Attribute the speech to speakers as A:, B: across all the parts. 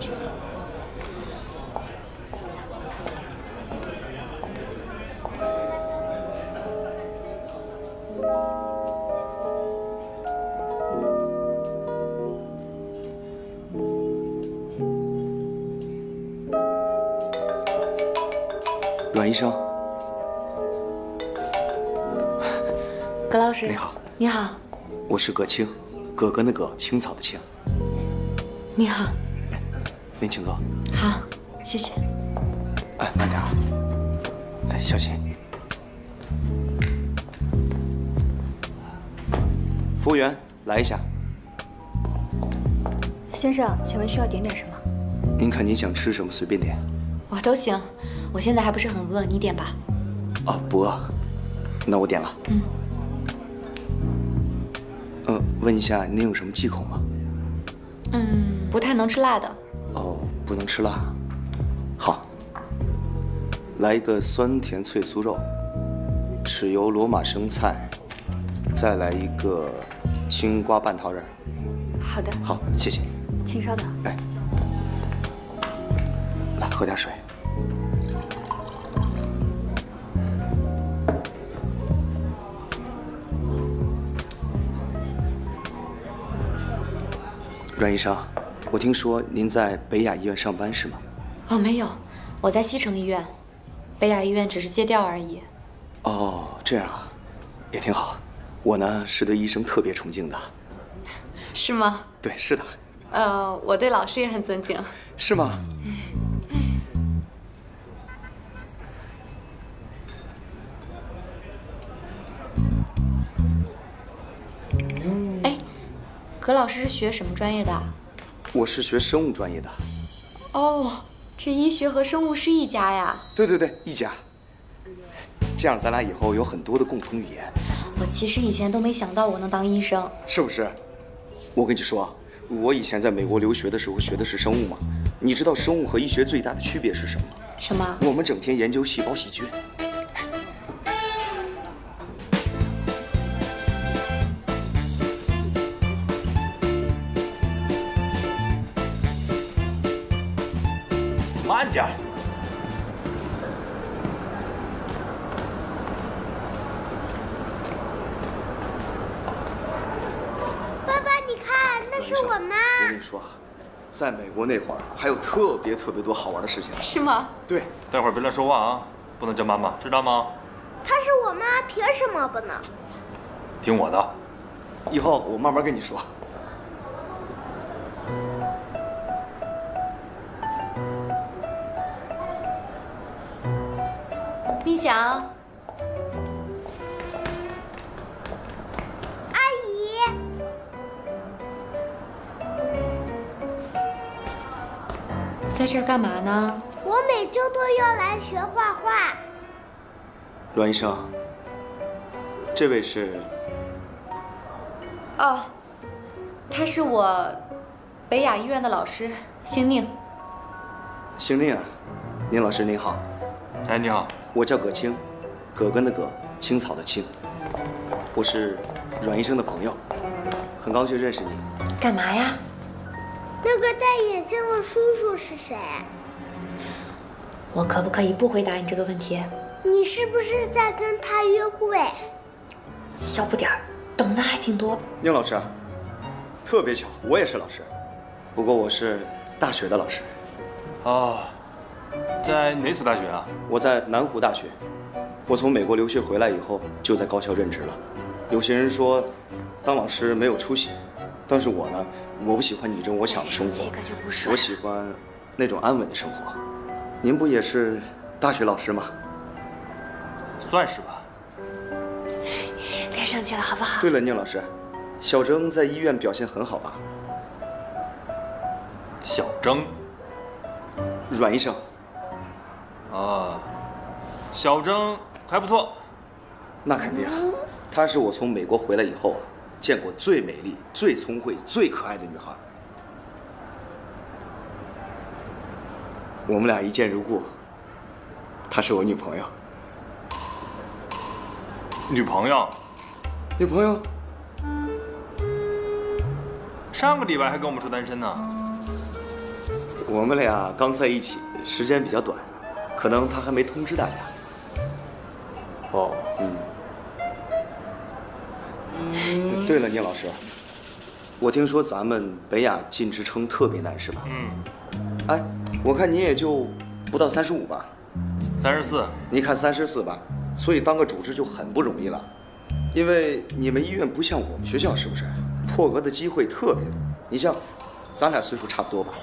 A: 去。阮医生，
B: 葛老师，
A: 你好。
B: 你好，
A: 我是葛青，葛格那个青草的青。
B: 你好。
A: 您请坐。
B: 好，谢谢。
A: 哎，慢点啊。哎，小心。服务员，来一下。
C: 先生，请问需要点什么？
A: 您看您想吃什么，随便点。
B: 我都行，我现在还不是很饿，你点吧。
A: 哦，不饿，那我点了。问一下，您有什么忌口吗？
B: 不太能吃辣的。
A: 哦，不能吃辣。好，来一个酸甜脆酥肉，豉油罗马生菜，再来一个青瓜拌桃仁。
C: 好的。
A: 好，谢谢。
C: 请稍等。
A: 哎，来喝点水。阮医生，我听说您在北雅医院上班是吗？
B: 哦，没有，我在西城医院，北雅医院只是借调而已。
A: 哦，这样啊，也挺好。我呢是对医生特别崇敬的。
B: 是吗？
A: 对，是的。
B: 我对老师也很尊敬。
A: 是吗？
B: 哎，葛老师是学什么专业的啊？
A: 我是学生物专业的。
B: 哦，这医学和生物是一家呀。
A: 对对对，一家。这样咱俩以后有很多的共同语言。
B: 我其实以前都没想到我能当医生。
A: 是不是？我跟你说，我以前在美国留学的时候学的是生物嘛。你知道生物和医学最大的区别是什么吗？
B: 什么？
A: 我们整天研究细胞细菌。
D: 慢点。
E: 爸爸，你看，那是我妈。
A: 我跟你说，在美国那会儿还有特别多好玩的事情。
B: 是吗？
A: 对，
D: 待会儿别乱说话啊，不能叫妈妈，知道吗？
E: 她是我妈，凭什么不能？
D: 听我的。
A: 以后我慢慢跟你说。
B: 丽想，
E: 阿姨，
B: 在这儿干嘛呢？
E: 我每周都要来学画画。
A: 阮医生，这位是？
B: 哦，他是我北雅医院的老师，姓宁。
A: 姓宁啊，宁老师您好。
D: 哎，你好。
A: 我叫葛青，葛根的葛，青草的青。我是阮医生的朋友，很高兴认识你。
B: 干嘛呀？
E: 那个戴眼镜的叔叔是谁？
B: 我可不可以不回答你这个问题？
E: 你是不是在跟他约会？
B: 小不点儿，懂得还挺多。
A: 宁老师，特别巧，我也是老师，不过我是大学的老师。
D: 哦，在哪所大学啊？
A: 我在南湖大学。我从美国留学回来以后，就在高校任职了。有些人说，当老师没有出息，但是我呢，我不喜欢你争我抢的生活，我喜欢那种安稳的生活。您不也是大学老师吗？
D: 算是吧。
B: 别生气了，好不好？
A: 对了，宁老师，小征在医院表现很好吧？
D: 小征。
A: 阮医生。
D: 啊，小征还不错。
A: 那肯定啊，她是我从美国回来以后见过最美丽、最聪慧、最可爱的女孩。我们俩一见如故，她是我女朋友。
D: 女朋友？
A: 女朋友？
D: 上个礼拜还跟我们说单身呢。
A: 我们俩刚在一起，时间比较短，可能他还没通知大家。
D: 哦，
A: 对了，聂老师，我听说咱们北雅进职称特别难，是吧？哎，我看你也就不到35吧
D: 34。
A: 你看34吧，所以当个主治就很不容易了。因为你们医院不像我们学校，是不是？破格的机会特别多。你像，咱俩岁数差不多吧？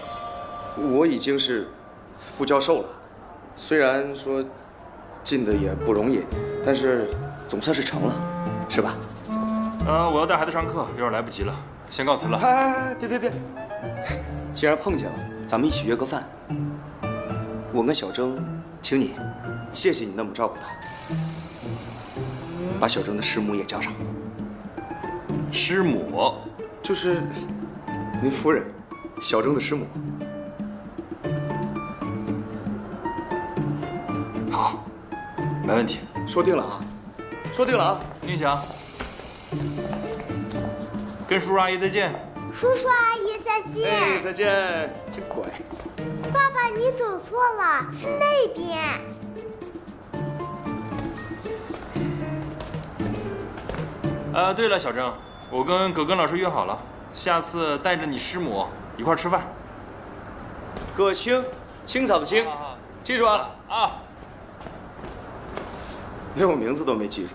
A: 我已经是副教授了，虽然说进的也不容易，但是总算是成了，是吧？
D: 我要带孩子上课，有点来不及了，先告辞了。
A: 哎，别！既然碰见了，咱们一起约个饭。我跟小征，请你，谢谢你那么照顾她，把小征的师母也叫上。
D: 师母，
A: 就是您夫人，小征的师母。
D: 好，没问题。
A: 说定了啊，说定了啊。
D: 宁祥，跟叔叔阿姨再见。
E: 叔叔阿姨再见。
A: 哎，再见，真乖。
E: 爸爸，你走错了，是那边。
D: 对了，小郑，我跟葛根老师约好了，下次带着你师母一块吃饭。
A: 葛青，青草的青，记住啊。
D: 啊。
A: 连我名字都没记住。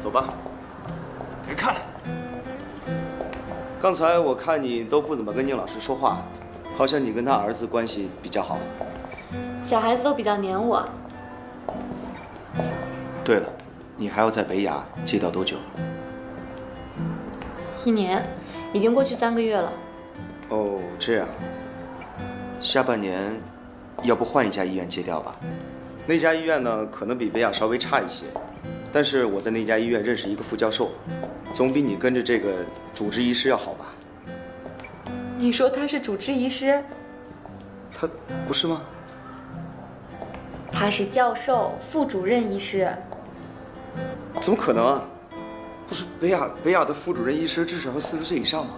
A: 走吧。
D: 别看了。
A: 刚才我看你都不怎么跟宁老师说话，好像你跟他儿子关系比较好。
B: 小孩子都比较黏我。
A: 对了，你还要在北雅接到多久
B: 1年，已经过去3个月了。
A: 哦，这样。下半年，要不换一家医院接调吧？那家医院呢，可能比北雅稍微差一些，但是我在那家医院认识一个副教授，总比你跟着这个主治医师要好吧？
B: 你说他是主治医师？
A: 他不是吗？
B: 他是教授、副主任医师。
A: 怎么可能啊？不是北雅的副主任医师至少要40岁以上吗？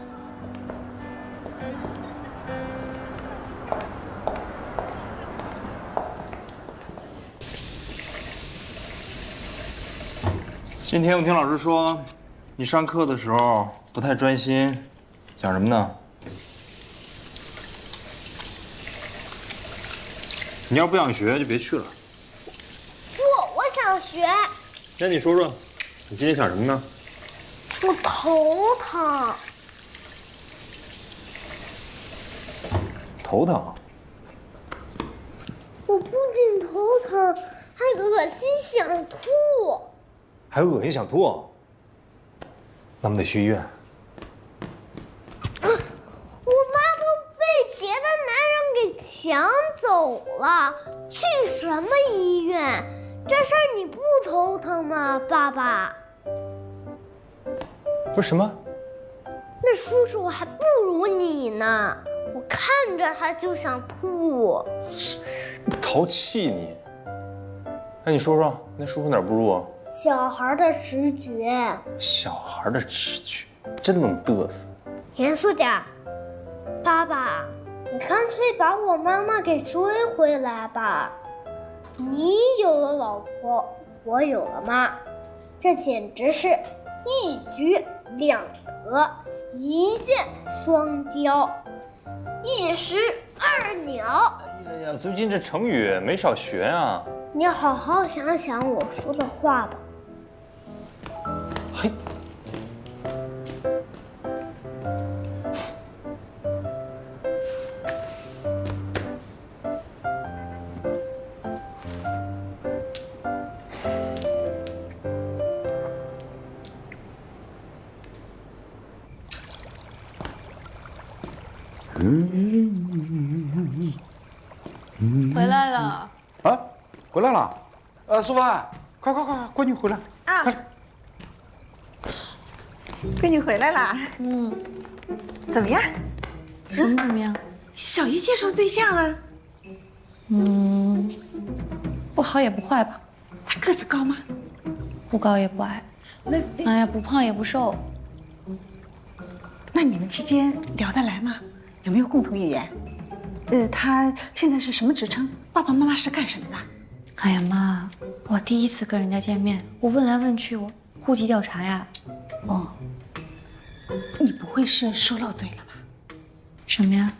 D: 今天我听老师说，你上课的时候不太专心，讲什么呢？你要不想学就别去了。
E: 不，我想学。
D: 那你说说，你今天想什么呢？
E: 我头疼。
D: 头疼。
E: 我不仅头疼，还恶心想吐。
F: 还有恶心想吐，那我们得去医院。
E: 我妈都被别的男人给抢走了，去什么医院？这事儿你不头疼吗，爸爸？
F: 不是什么？
E: 那叔叔还不如你呢，我看着他就想吐。
F: 淘气你。那你说说，那叔叔哪儿不如啊？
E: 小孩的直觉。
F: 小孩的直觉，真能嘚瑟。
E: 严肃点儿，爸爸，你干脆把我妈妈给追回来吧。你有了老婆，我有了妈，这简直是一举两得，一箭双雕，一石二鸟。
F: 哎呀，最近这成语没少学啊。
E: 你好好想想我说的话吧。
F: 嘿，
B: 回来了。
G: 啊，回来了。苏帆，快，闺女回来啊！快来。
H: 闺女回来啦。怎么样？
B: 什么怎么样？
H: 小姨介绍对象啊。
B: 不好也不坏吧。
H: 他个子高吗？
B: 不高也不矮。哎呀，不胖也不瘦。
H: 那你们之间聊得来吗？有没有共同语言？他现在是什么职称？爸爸妈妈是干什么的？
B: 哎呀妈，我第一次跟人家见面，我问来问去，我户籍调查呀。
H: 哦，你不会是说漏嘴了吧？
B: 什么呀？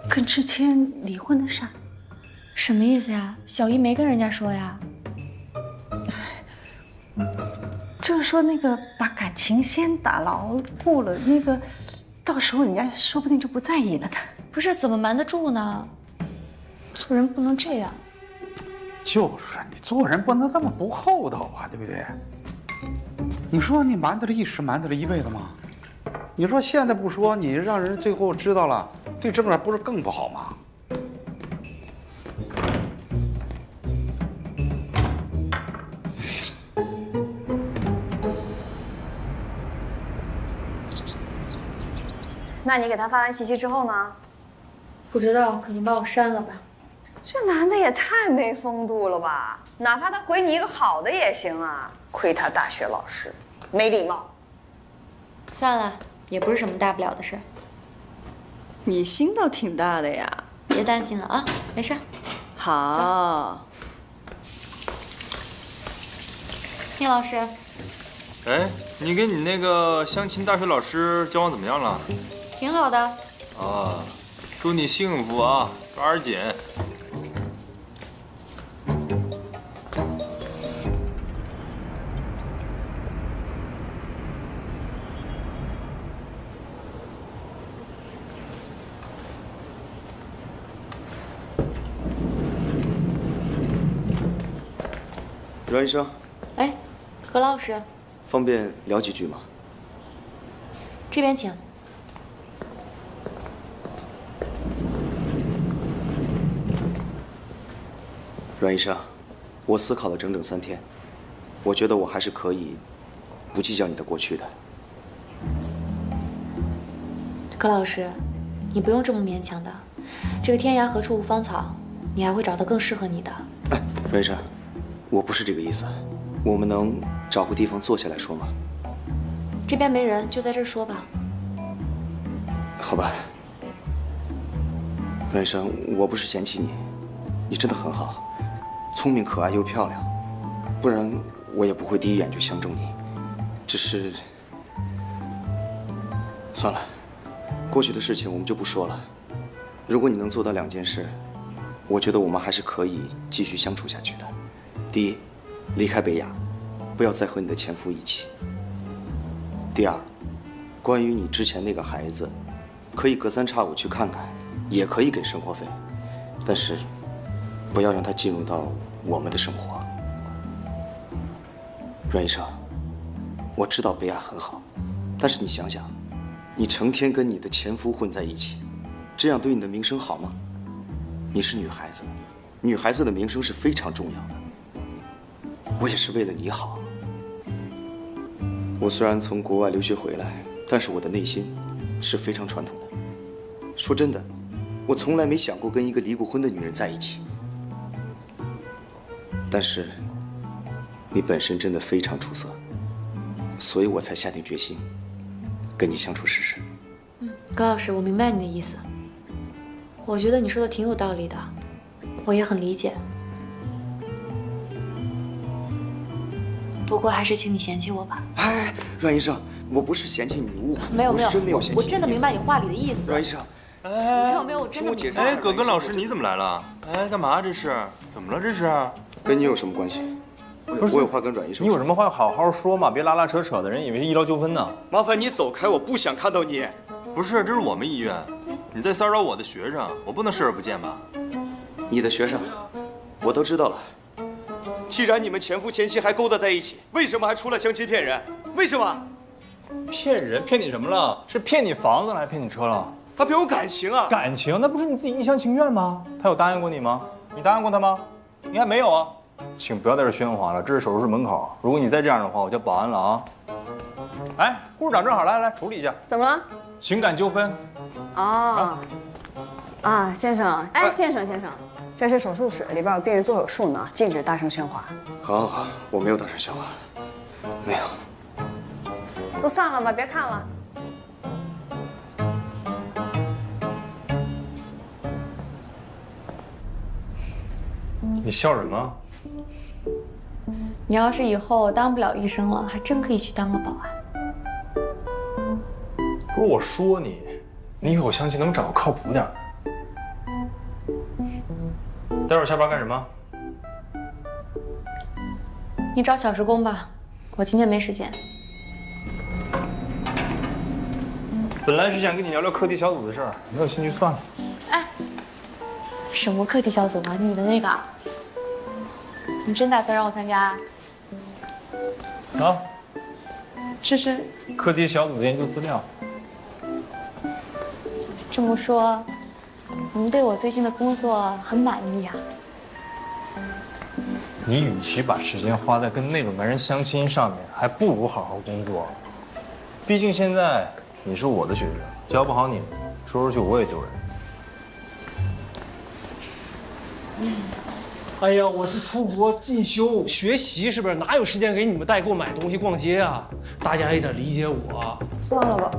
H: 跟之前离婚的事儿。
B: 什么意思呀？小姨没跟人家说呀。
H: 就是说那个把感情先打牢固了，那个到时候人家说不定就不在意了呢。
B: 不是，怎么瞒得住呢？做人不能这样。
G: 就是你做人不能这么不厚道啊，对不对？你说你瞒得了一时，瞒得了一辈子吗？你说现在不说，你让人最后知道了，对郑远不是更不好吗？
C: 那你给他发完信息之后呢？
B: 不知道，可能把我删了吧。
C: 这男的也太没风度了吧！哪怕他回你一个好的也行啊。亏他大学老师，没礼貌。
B: 算了，也不是什么大不了的事。
C: 你心倒挺大的呀。
B: 别担心了啊，没事。
C: 好。
B: 聂老师，
D: 哎，你跟你那个相亲大学老师交往怎么样了？
B: 挺好的。
D: 啊，祝你幸福啊，抓紧。
A: 阮医生，
B: 哎，何老师，
A: 方便聊几句吗？
B: 这边请。
A: 阮医生，我思考了整整3天，我觉得我还是可以不计较你的过去的。
B: 何老师，你不用这么勉强的。这个天涯何处无芳草，你还会找到更适合你的。
A: 哎，阮医生，我不是这个意思，我们能找个地方坐下来说吗？
B: 这边没人，就在这儿说吧。
A: 好吧，阮医生，我不是嫌弃你，你真的很好。聪明、可爱又漂亮，不然我也不会第一眼就相中你。只是，算了，过去的事情我们就不说了。如果你能做到2件事，我觉得我们还是可以继续相处下去的。第一，离开北雅，不要再和你的前夫一起。第二，关于你之前那个孩子，可以隔3差5去看看，也可以给生活费，但是不要让他进入到我们的生活。阮医生，我知道北雅很好，但是你想想，你成天跟你的前夫混在一起，这样对你的名声好吗？你是女孩子，女孩子的名声是非常重要的。我也是为了你好。我虽然从国外留学回来，但是我的内心是非常传统的。说真的，我从来没想过跟一个离过婚的女人在一起。但是，你本身真的非常出色，所以我才下定决心跟你相处试试。
B: 葛老师，我明白你的意思。我觉得你说的挺有道理的，我也很理解。不过还是请你嫌弃我吧。
A: 哎，阮医生，我不是嫌弃你，误会。
B: 没有没有，
A: 我是真没有嫌弃你。
B: 我真的明白你话里的意思。
A: 阮医生，
B: 没有没有，我真的明白。
D: 哎，葛根老师，你怎么来了？哎，干嘛这是？怎么了这是？
A: 跟你有什么关系？我有话跟阮医生说。
F: 你有什么话好好说嘛，别拉拉扯扯的，人以为是医疗纠纷呢。
A: 麻烦你走开，我不想看到你。
D: 不是，这是我们医院，你在骚扰我的学生，我不能视而不见吧？
A: 你的学生，我都知道了。既然你们前夫前妻还勾搭在一起，为什么还出来相亲骗人？为什么？
F: 骗人？骗你什么了？是骗你房子了，还骗你车了？
A: 他骗我感情啊！
F: 感情？那不是你自己一厢情愿吗？他有答应过你吗？你答应过他吗？你还没有啊？请不要在这喧哗了，这是手术室门口。如果你再这样的话，我叫保安了啊！哎，护士长正好，来处理一下。
C: 怎么了？
F: 情感纠纷。
C: 哦，啊，先生，哎，先生，这是手术室，里边有病人做手术呢，禁止大声喧哗。
A: 好，我没有大声喧哗，没有。
C: 都散了吧，别看了。
F: 你笑什么？
B: 你要是以后当不了医生了，还真可以去当个保安。
F: 不是我说你，你以后相亲能找个靠谱点的。待会儿下班干什么？
B: 你找小时工吧，我今天没时间。
F: 本来是想跟你聊聊课题小组的事儿，没有兴趣算了。
B: 哎，什么课题小组啊？你的那个？你真打算让我参加？
F: 啊，
B: 试试。
F: 课题小组的研究资料。
B: 这么说，你们对我最近的工作很满意啊？
F: 你与其把时间花在跟那种男人相亲上面，还不如好好工作。毕竟现在你是我的学生，教不好你，说出去我也丢人。
I: 哎呀，我是出国进修学习，是不是？哪有时间给你们代购买东西、逛街啊？大家也得理解我。
J: 算了吧，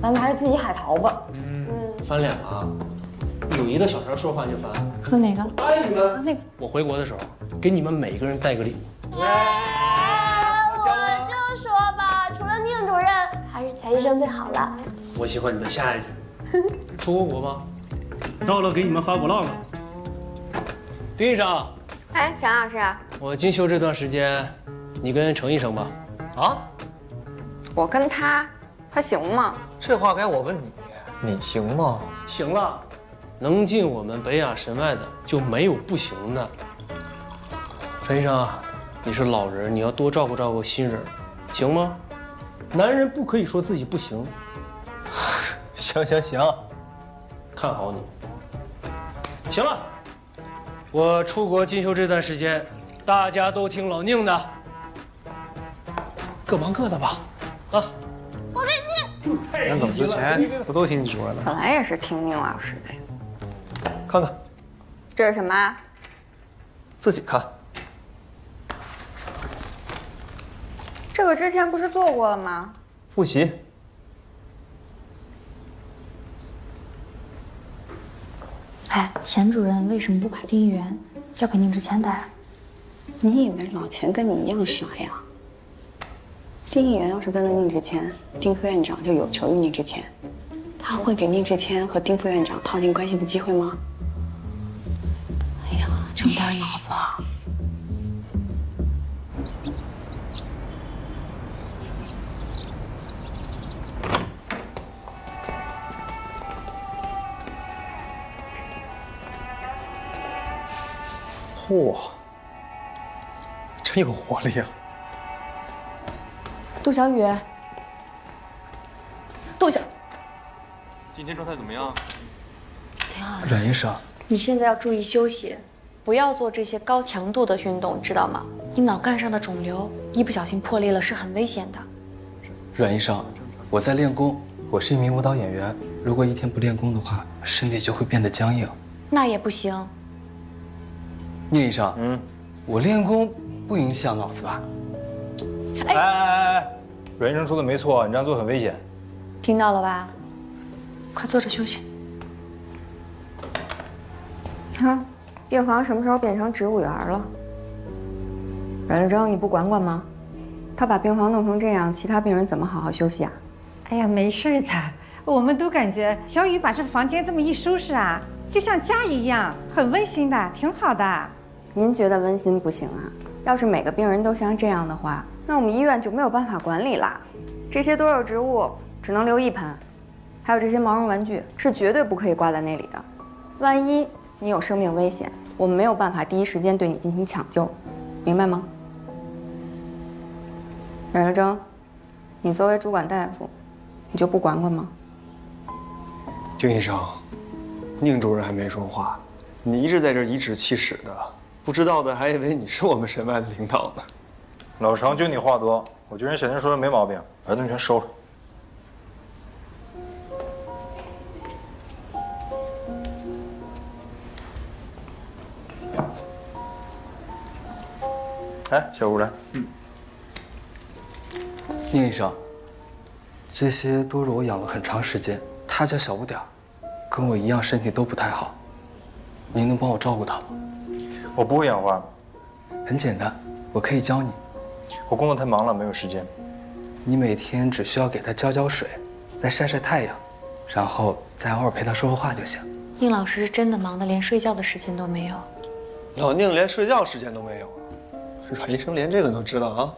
J: 咱们还是自己海淘吧。
I: 翻脸了，友谊的小船说翻就翻。
B: 喝哪个？
I: 答应你们，那个我回国的时候给你们每一个人带个礼物。
E: 我就说吧，除了宁主任，还是钱医生最好了。
I: 我喜欢你的下一任。出过国吗？到了给你们发 vlog。丁医生，
C: 哎，钱老师，
I: 我进修这段时间，你跟程医生吧。
K: 啊？
C: 我跟他行吗？
K: 这话该我问你，你行吗？
I: 行了，能进我们北雅神外的就没有不行的。陈医生，你是老人，你要多照顾照顾新人，行吗？男人不可以说自己不行。
K: 行，
I: 看好你。行了，我出国进修这段时间，大家都听老宁的，各忙各的吧。啊，
E: 我跟进。
G: 人走之前不都听你说的？
C: 本来也是听宁老师的。
K: 看看，
C: 这是什么？
K: 自己看。
C: 这个之前不是做过了吗？
K: 复习。
B: 哎，钱主任为什么不把丁议员交给宁志谦带？
C: 你以为老钱跟你一样傻呀？丁议员要是跟了宁志谦，丁副院长就有求于宁志谦，他会给宁志谦和丁副院长套近关系的机会吗？哎呀，长点脑子啊！
G: 嚯，真有活力啊！
B: 杜小雨，
D: 今天状态怎么样？
B: 挺好的。
G: 阮医生，
B: 你现在要注意休息，不要做这些高强度的运动，知道吗？你脑干上的肿瘤一不小心破裂了是很危险的。
L: 阮医生，我在练功，我是一名舞蹈演员，如果一天不练功的话，身体就会变得僵硬。
B: 那也不行。
L: 宁医生，我练功不影响脑子吧？
F: 哎，阮医生说的没错，你这样做很危险。
B: 听到了吧？快坐着休息。
C: 你看，病房什么时候变成植物园了？阮立征，你不管管吗？他把病房弄成这样，其他病人怎么好好休息啊？
H: 哎呀，没事的，我们都感觉小雨把这房间这么一收拾啊，就像家一样，很温馨的，挺好的。
C: 您觉得温馨不行啊？要是每个病人都像这样的话，那我们医院就没有办法管理啦。这些多肉植物只能留一盆，还有这些毛绒玩具是绝对不可以挂在那里的。万一你有生命危险，我们没有办法第一时间对你进行抢救，明白吗？阮立征，你作为主管大夫，你就不管管吗？
K: 丁医生，宁主任还没说话，你一直在这颐指气使的，不知道的还以为你是我们神外的领导呢。
F: 老程，就你话多，我觉得小丁说的没毛病，把东西全收了。哎，小吴来。
L: 宁医生，这些多肉我养了很长时间，它叫小不点儿，跟我一样身体都不太好，您能帮我照顾它吗？
F: 我不会养花。
L: 很简单，我可以教你。
F: 我工作太忙了，没有时间。
L: 你每天只需要给它浇浇水，再晒晒太阳，然后再偶尔陪它说说话就行。
B: 宁老师是真的忙得连睡觉的时间都没有。
K: 老宁连睡觉时间都没有啊！阮医生连这个都知道啊！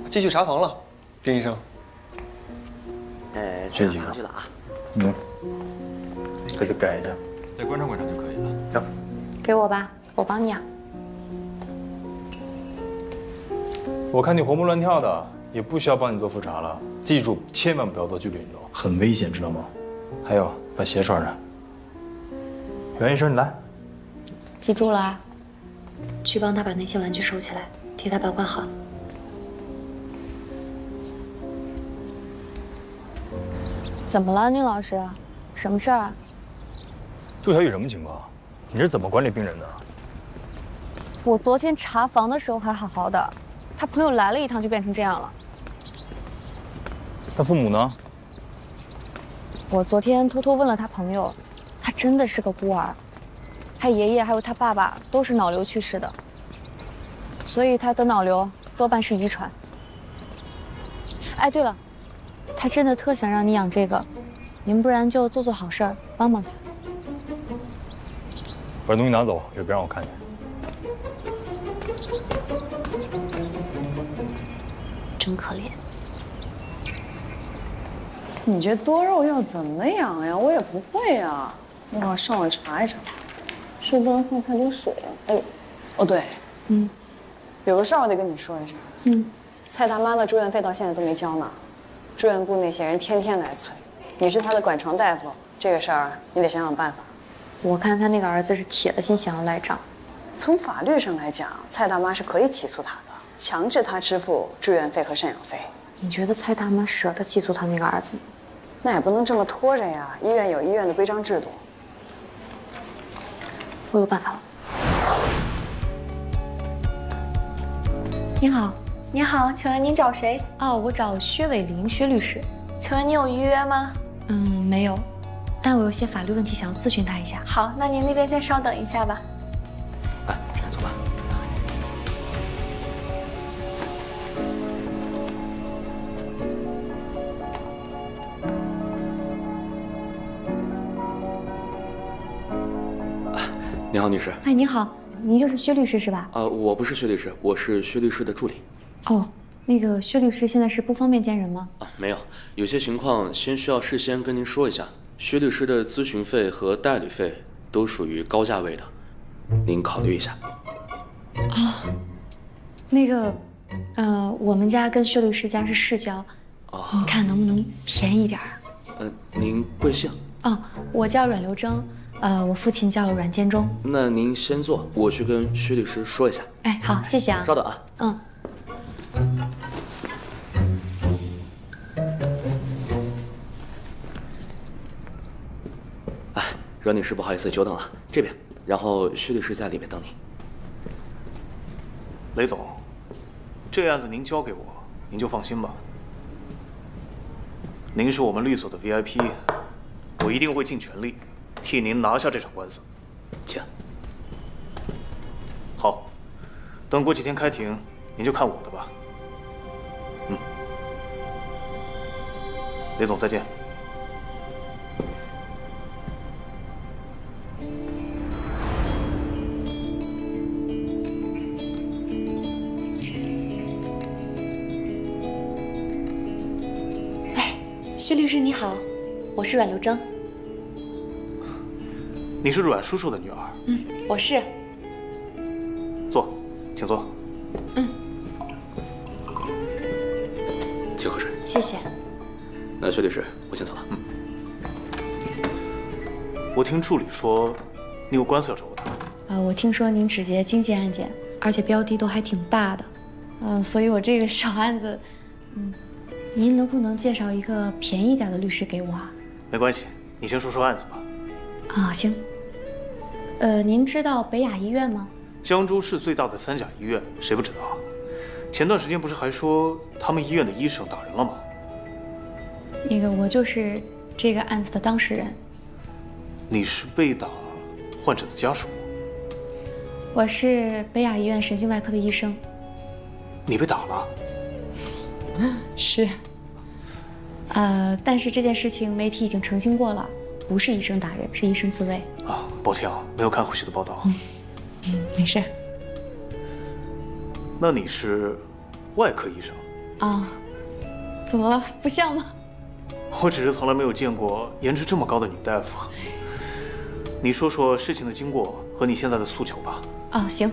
K: 继续查房了，丁医生。
A: 去查房去了啊。
F: 给他改一下，
D: 再观察观察就可以了。
F: 行，
B: 给我吧，我帮你啊。
F: 我看你活蹦乱跳的，也不需要帮你做复查了。记住，千万不要做剧烈运动，很危险，知道吗？还有，把鞋穿上。袁医生，你来。
B: 记住了啊，去帮他把那些玩具收起来，替他保管好。怎么了，宁老师？什么事儿？
F: 杜小雨什么情况？你是怎么管理病人的？
B: 我昨天查房的时候还好好的，他朋友来了一趟就变成这样了。
F: 他父母呢？
B: 我昨天偷偷问了他朋友，他真的是个孤儿，他爷爷还有他爸爸都是脑瘤去世的，所以他得脑瘤多半是遗传。哎，对了，他真的特想让你养这个，您不然就做做好事儿，帮帮他。
F: 把东西拿走，也别让我看见。
B: 真可怜。
H: 你这多肉要怎么养呀？我也不会呀。我上网查一查，是不能放太多水。哎，哦对，有个事儿我得跟你说一声。蔡大妈的住院费到现在都没交呢，住院部那些人天天来催。你是她的管床大夫，这个事儿你得想想办法。
B: 我看他那个儿子是铁了心想要赖账。
H: 从法律上来讲，蔡大妈是可以起诉他的，强制他支付住院费和赡养费。
B: 你觉得蔡大妈舍得起诉他那个儿子吗？
H: 那也不能这么拖着呀，医院有医院的规章制度。
B: 我有办法了。你好，
M: 你好，请问您找谁？
B: 哦，我找薛伟林薛律师。
M: 请问您有预约吗？
B: 没有，但我有些法律问题想要咨询他一下。
M: 好，那您那边先稍等一下吧。
A: 哎，这样走吧。你好，女士。
B: 哎，你好，您就是薛律师是吧？
A: 我不是薛律师，我是薛律师的助理。
B: 哦，那个薛律师现在是不方便见人吗？
A: 没有，有些情况先需要事先跟您说一下。薛律师的咨询费和代理费都属于高价位的，您考虑一下。
B: 那个，我们家跟薛律师家是世交，你看能不能便宜点儿？
A: 您贵姓？
B: 我叫阮刘铮，我父亲叫阮建中。
A: 那您先坐，我去跟薛律师说一下。
B: 哎，好，谢谢啊。
A: 稍等啊。阮女士，不好意思久等了，这边，然后薛律师在里面等你。
N: 雷总，这案子您交给我，您就放心吧。您是我们律所的 VIP， 我一定会尽全力替您拿下这场官司。
A: 请。
N: 好，等过几天开庭，您就看我的吧。雷总，再见。
B: 薛律师你好，我是阮刘铮。
N: 你是阮叔叔的女儿？
B: 我是。
N: 坐，请坐。
A: 请喝水。
B: 谢谢。
A: 那薛律师，我先走了。
N: 我听助理说，你有官司要找我谈。
B: 我听说您只接经济案件，而且标的都还挺大的，所以我这个小案子，您能不能介绍一个便宜点的律师给我啊？
N: 没关系，你先说说案子吧。
B: 行。您知道北雅医院吗？
N: 江州市最大的3甲医院，谁不知道啊？前段时间不是还说他们医院的医生打人了吗？
B: 那个，我就是这个案子的当事人。
N: 你是被打患者的家属？
B: 我是北雅医院神经外科的医生。
N: 你被打了？
B: 是。但是这件事情媒体已经澄清过了，不是医生打人，是医生自卫。
N: 啊，抱歉啊，没有看后续的报道。
B: 没事。
N: 那你是外科医生？
B: 啊，怎么了？不像吗？
N: 我只是从来没有见过颜值这么高的女大夫。你说说事情的经过和你现在的诉求吧。
B: 哦，行，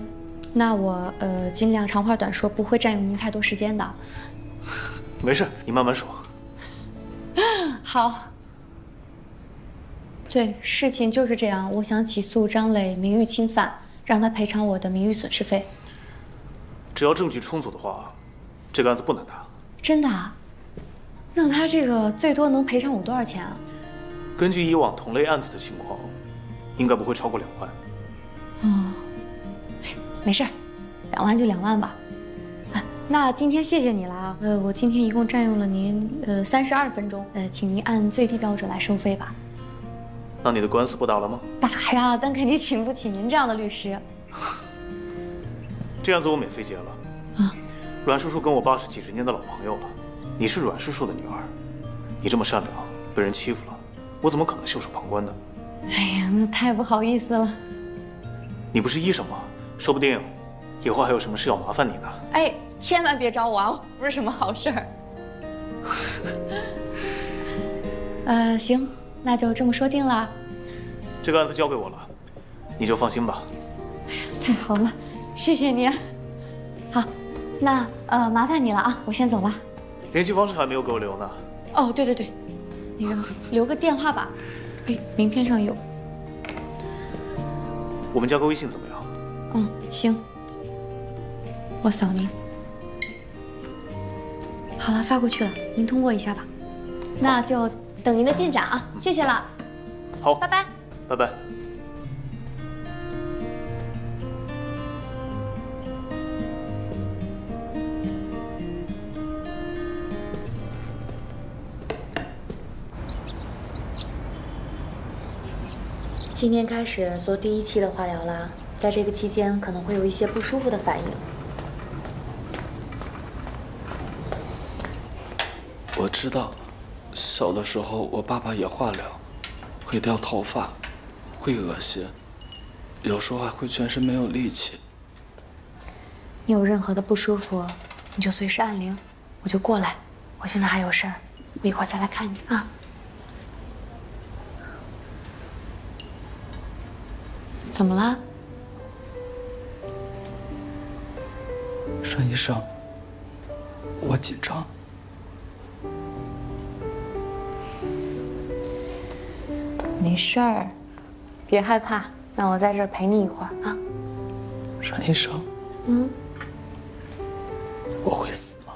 B: 那我尽量长话短说，不会占用您太多时间的。
N: 没事，你慢慢说。
B: 好。对，事情就是这样。我想起诉张磊名誉侵犯，让他赔偿我的名誉损失费。
N: 只要证据充足的话，这个案子不难打。
B: 真的啊？让他这个最多能赔偿我多少钱啊？
N: 根据以往同类案子的情况，应该不会超过2万。
B: 哦，没事，2万就2万吧。那今天谢谢你了啊。我今天一共占用了您32分钟，请您按最低标准来收费吧。
N: 那你的官司不打了吗？
B: 打呀，但肯定请不起您这样的律师。
N: 这案子我免费结了。
B: 啊，
N: 阮叔叔跟我爸是几十年的老朋友了，你是阮叔叔的女儿，你这么善良，被人欺负了，我怎么可能袖手旁观呢？
B: 哎呀，那太不好意思了。
N: 你不是医生吗？说不定以后还有什么事要麻烦你呢。
B: 哎，千万别找我啊，不是什么好事儿。行，那就这么说定了。
N: 这个案子交给我了，你就放心吧。
B: 太好了，谢谢你。好，那麻烦你了啊，我先走了。
N: 联系方式还没有给我留呢。
B: 哦，对对对，那个留个电话吧。哎，名片上有。
N: 我们加个微信怎么样？
B: 嗯，行。我扫您。好了，发过去了，您通过一下吧。那就等您的进展啊，谢谢了。
N: 好，
B: 拜拜。
N: 拜拜。
B: 今天开始做第1期的化疗啦，在这个期间可能会有一些不舒服的反应。
L: 我知道，小的时候我爸爸也化疗，会掉头发，会恶心，有时候还会全身没有力气。
B: 你有任何的不舒服，你就随时按铃，我就过来。我现在还有事儿，我一会儿再来看你啊。怎么了？
L: 阮医生，我紧张。
B: 没事儿，别害怕。那我在这儿陪你一会儿啊。
L: 阮医生，我会死吗？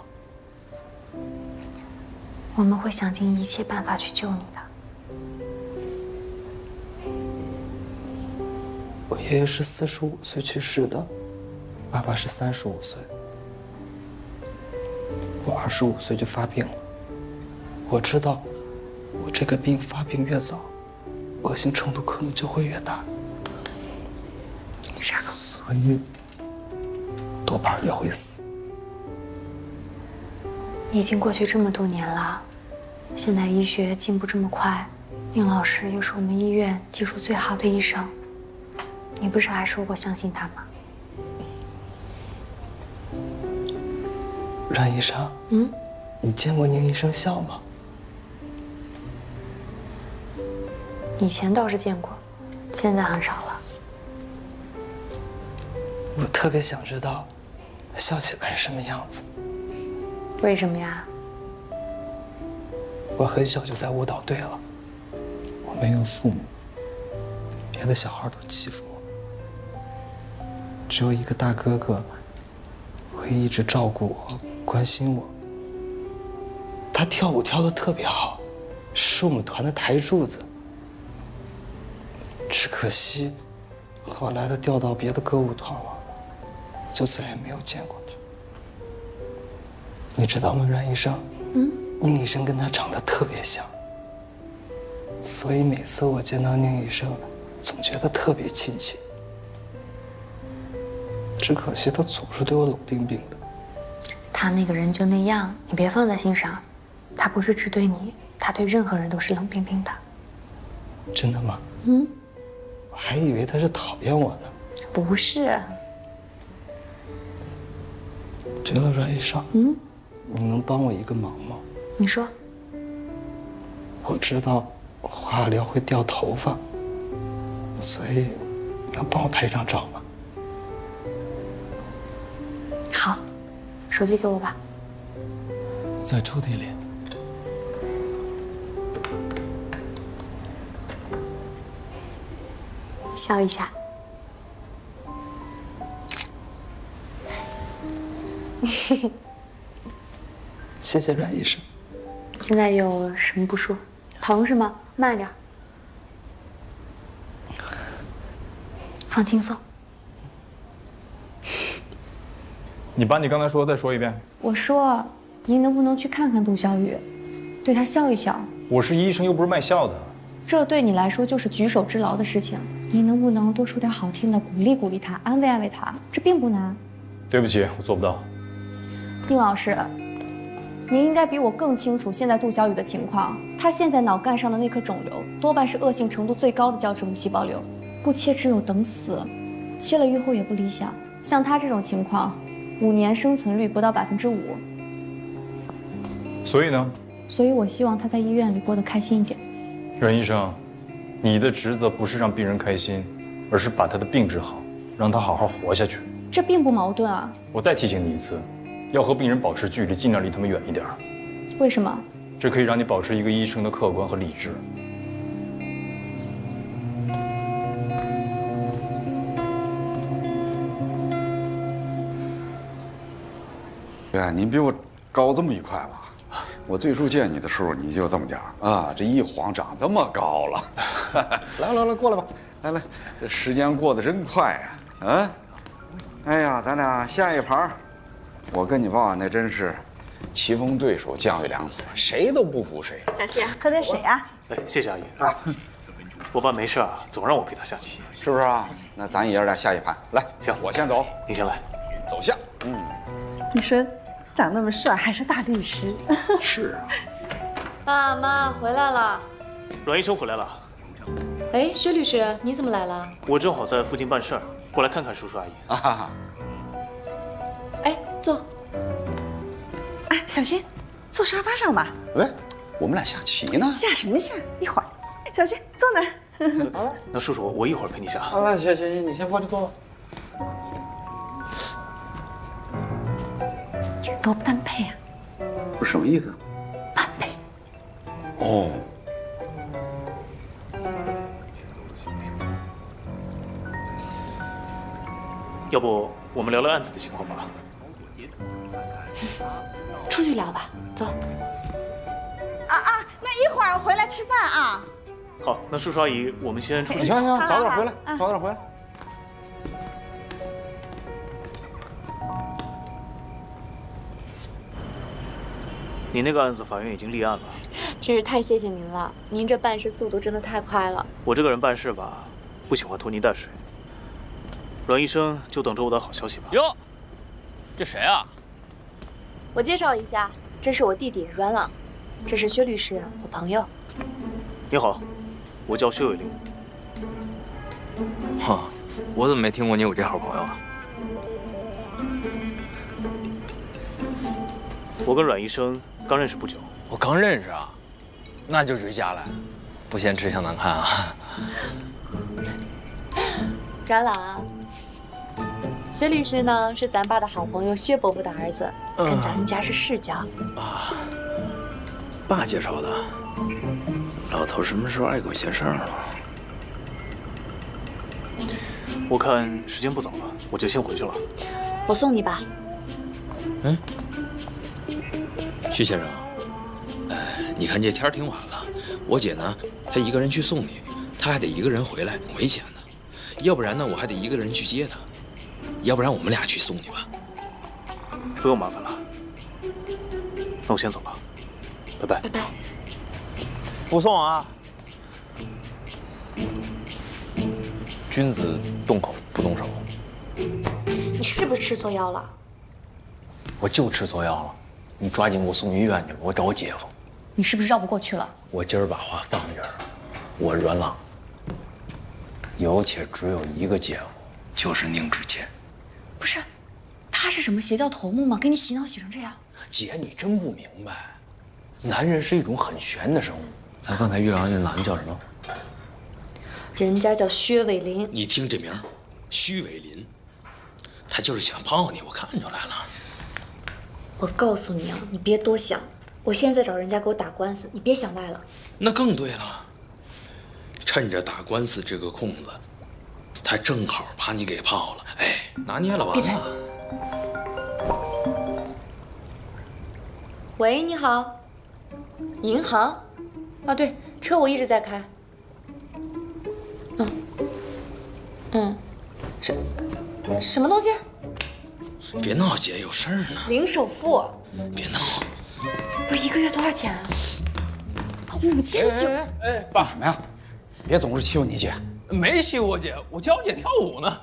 B: 我们会想尽一切办法去救你的。
L: 我爷爷是45岁去世的，爸爸是35岁，我25岁就发病了。我知道，我这个病发病越早，恶心程度可能就会越大，所以多半也会死。
B: 已经过去这么多年了，现在医学进步这么快，宁老师又是我们医院技术最好的医生，你不是还说过相信他吗？
L: 阮医生，你见过宁医生笑吗？
B: 以前倒是见过，现在很少了。
L: 我特别想知道，他笑起来是什么样子。
B: 为什么呀？
L: 我很小就在舞蹈队了，我没有父母，别的小孩都欺负我，只有一个大哥哥会一直照顾我、关心我。他跳舞跳得特别好，是我们团的台柱子。只可惜，后来他调到别的歌舞团了，就再也没有见过他。你知道吗，阮医生？宁医生跟他长得特别像，所以每次我见到宁医生，总觉得特别亲切。只可惜他总是对我冷冰冰的。
B: 他那个人就那样，你别放在心上。他不是只对你，他对任何人都是冷冰冰的。
L: 真的吗？
B: 嗯，
L: 我还以为他是讨厌我呢。
B: 不是。
L: 对了，阮医生，你能帮我一个忙吗？
B: 你说。
L: 我知道化疗会掉头发，所以能帮我拍一张照吗？
B: 好，手机给我吧。
L: 在抽屉里。
B: 笑一下。
L: 谢谢阮医生。
B: 现在有什么不舒服？疼是吗？慢点。放轻松。
F: 你把你刚才说的再说一遍。
B: 我说，您能不能去看看杜小雨，对他笑一笑？
F: 我是医生，又不是卖笑的。
B: 这对你来说就是举手之劳的事情，您能不能多说点好听的，鼓励鼓励他，安慰安慰他？这并不难。
F: 对不起，我做不到。
B: 丁老师，您应该比我更清楚现在杜小雨的情况。她现在脑干上的那颗肿瘤，多半是恶性程度最高的胶质母细胞瘤，不切只有等死，切了预后也不理想。像她这种情况，5年生存率不到5%。
F: 所以呢？
B: 所以我希望她在医院里过得开心一点。
F: 阮医生，你的职责不是让病人开心，而是把他的病治好，让他好好活下去。
B: 这并不矛盾啊。
F: 我再提醒你一次，要和病人保持距离，尽量离他们远一点。
B: 为什么？
F: 这可以让你保持一个医生的客观和理智。
G: 对啊，您比我高这么一块吧？我最初见你的时候你就这么点儿啊，这一晃长这么高了。来，过来吧，来，这时间过得真快呀！啊，哎呀，咱俩下一盘，我跟你爸那真是棋逢对手，将遇良才，谁都不服谁。
M: 小谢，喝点水啊。
N: 哎，谢谢阿姨。我爸没事啊，总让我陪他下棋，
G: 是不是啊？那咱爷儿俩下一盘，来，
N: 行，
G: 我先走，
N: 你先来，
G: 走下。
O: 你说，长那么帅还是大律师？
G: 是啊。
B: 爸妈回来了。
N: 阮医生回来了。
B: 哎，薛律师，你怎么来了？
N: 我正好在附近办事儿，过来看看叔叔阿姨。
G: 啊。
B: 哎，坐。
O: 哎，小薰，坐沙发上吧。
G: 喂，我们俩下棋呢。
O: 下什么下？一会儿。小薰，坐哪儿？
N: 好了。那叔叔，我一会儿陪你下。
G: 好了，行，你先过去坐。
O: 多般配啊！
G: 不是什么意思？
O: 般配。
G: 哦。
N: 要不我们聊聊案子的情况吧？
B: 出去聊吧，走。
O: 那一会儿回来吃饭啊。
N: 好，那叔叔阿姨，我们先出去。
G: 行，早点回来，早点回来。
N: 你那个案子法院已经立案了，
B: 真是太谢谢您了，您这办事速度真的太快了。
N: 我这个人办事吧，不喜欢拖泥带水。阮医生就等着我的好消息吧。
I: 哟，这谁啊？
B: 我介绍一下，这是我弟弟阮朗，这是薛律师，我朋友。
N: 你好，我叫薛伟林。
P: 哈，我怎么没听过你有这好朋友啊？
N: 我跟阮医生刚认识不久。
P: 我刚认识啊，那就追加了，不嫌吃相难看啊。
B: 阮朗啊，薛律师呢是咱爸的好朋友薛伯伯的儿子，跟咱们家是世交。
P: 啊，爸介绍的。老头什么时候爱管闲事儿了？
N: 我看时间不早了，我就先回去了。
B: 我送你吧。
P: 嗯，薛先生，你看这天挺晚了，我姐呢，她一个人去送你，她还得一个人回来，挺危险的。要不然呢，我还得一个人去接她。要不然我们俩去送你吧。
N: 不用麻烦了，那我先走了，拜拜。
B: 拜拜。
P: 不送啊！君子动口不动手。
B: 你是不是吃错药了？
P: 我就吃错药了，你抓紧给我送医院去吧，我找我姐夫。
B: 你是不是绕不过去了？
P: 我今儿把话放这儿，我阮朗有且只有一个姐夫，就是宁志谦。
B: 不是，他是什么邪教头目吗？给你洗脑洗成这样？
P: 姐，你真不明白，男人是一种很玄的生物。咱刚才遇上那男的叫什么？
B: 人家叫薛伟林。
P: 你听这名，虚伟林，他就是想泡你，我看出来了。
B: 我告诉你啊，你别多想，我现在找人家给我打官司，你别想歪了。
P: 那更对了，趁着打官司这个空子，他正好把你给泡了，哎，拿捏了完了。
B: 喂，你好，银行？啊，对，车我一直在开。什么东西？
P: 别闹，姐，有事儿呢。
B: 零首付。
P: 别闹。
B: 不是1个月多少钱啊？5900。
G: 哎，爸什么呀？别总是欺负你姐。
F: 没欺负我姐，我教姐跳舞呢。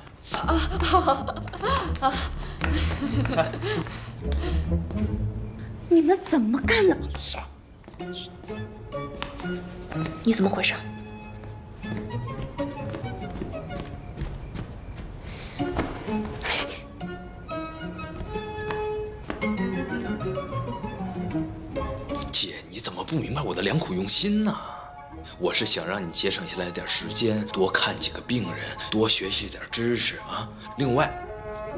B: 你们怎么干的？你怎么回事？
P: 姐，你怎么不明白我的良苦用心呢？我是想让你节省下来点时间，多看几个病人，多学习点知识啊。另外，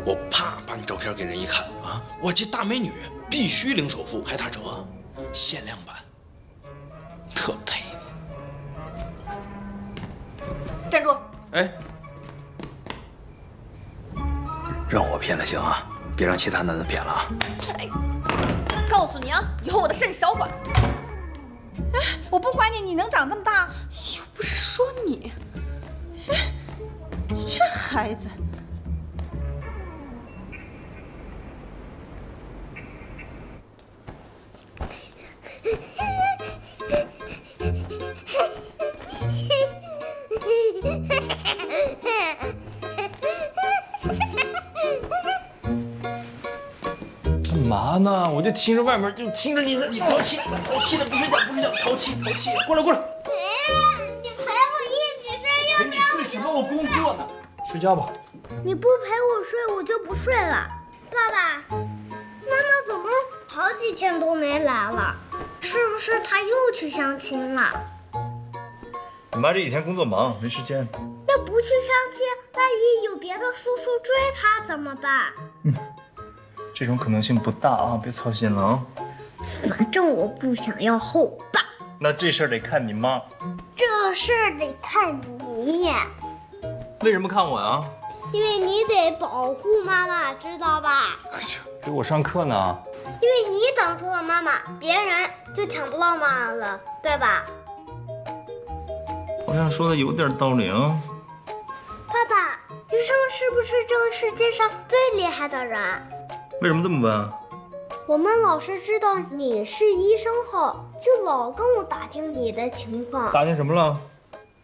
P: 我啪把你照片给人一看啊，我这大美女必须零首付，还打折，限量版，特配你。
B: 站住！
P: 哎，让我骗了行啊，别让其他男的骗了啊。
B: 哎，告诉你啊，以后我的事你少管。
O: 哎，我不管你，你能长这么大？
B: 又不是说你。
O: 这孩子。
F: 干嘛呢？我就听着外面，就听着你淘气的，不睡觉，淘气，过来。
E: 你陪我一起睡，要不然
F: 陪你睡什么？我工作呢。睡觉吧。
E: 你不陪我睡，我就不睡了。爸爸，妈妈怎么好几天都没来了？是不是她又去相亲了？
F: 你妈这几天工作忙，没时间。
E: 要不去相亲，万一有别的叔叔追她怎么办？
F: 这种可能性不大啊，别操心了啊。
E: 反正我不想要后爸。
F: 那这事儿得看你妈。
E: 这事儿得看你。
F: 为什么看我呀？
E: 因为你得保护妈妈，知道吧？
F: 给我上课呢。
E: 因为你挡住了妈妈，别人就抢不到妈妈了，对吧？
F: 好像说的有点道理啊。
E: 爸爸，医生是不是这个世界上最厉害的人？
F: 为什么这么问？
E: 我们老师知道你是医生后，就老跟我打听你的情况。
F: 打听什么了？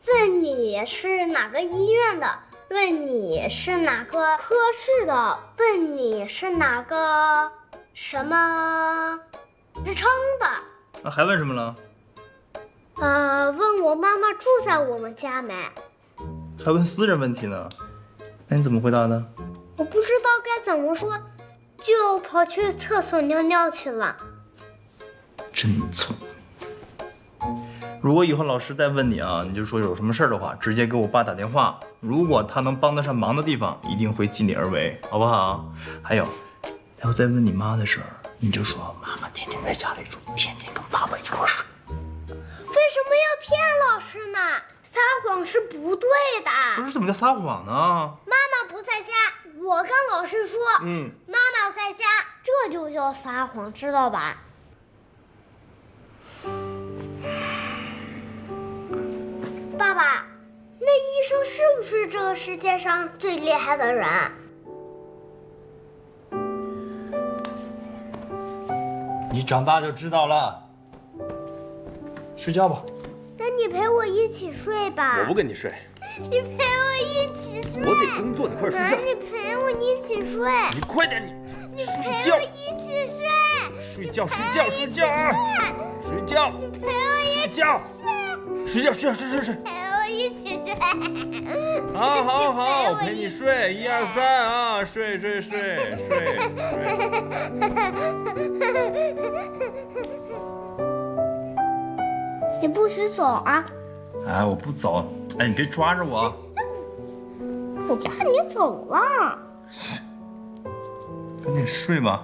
E: 问你是哪个医院的，问你是哪个科室的，问你是哪个什么职称的。
F: 那还问什么了？
E: 问我妈妈住在我们家没？
F: 还问私人问题呢。那你怎么回答的？
E: 我不知道该怎么说，就跑去厕所尿尿去了。
F: 真聪明。如果以后老师再问你啊，你就说有什么事儿的话，直接给我爸打电话。如果他能帮得上忙的地方，一定会尽力而为，好不好？还有，他要再问你妈的事儿，你就说妈妈天天在家里住，天天跟爸爸一块睡。
E: 为什么要骗老师呢？撒谎是不对的。
F: 不是，怎么叫撒谎呢？
E: 妈妈不在家，我跟老师说，妈妈在家，这就叫撒谎，知道吧？爸爸，那医生是不是这个世界上最厉害的人？
F: 你长大就知道了。睡觉吧。
E: 那你陪我一起睡吧。
F: 我不跟你睡。
E: 你陪我一起睡。
P: 我得工作，你快睡觉。
E: 你陪我一起睡。
P: 你快点，
E: 你
P: 睡觉。
E: 一起睡。
P: 睡觉啊！睡觉。
E: 你陪我一起睡。
P: 睡。
E: 陪我一起睡。
D: 好，陪你睡，1、2、3啊，睡。
E: 你不许走啊！
D: 哎，我不走，哎，你别抓着我。
E: 我怕你走了。
D: 赶紧睡吧。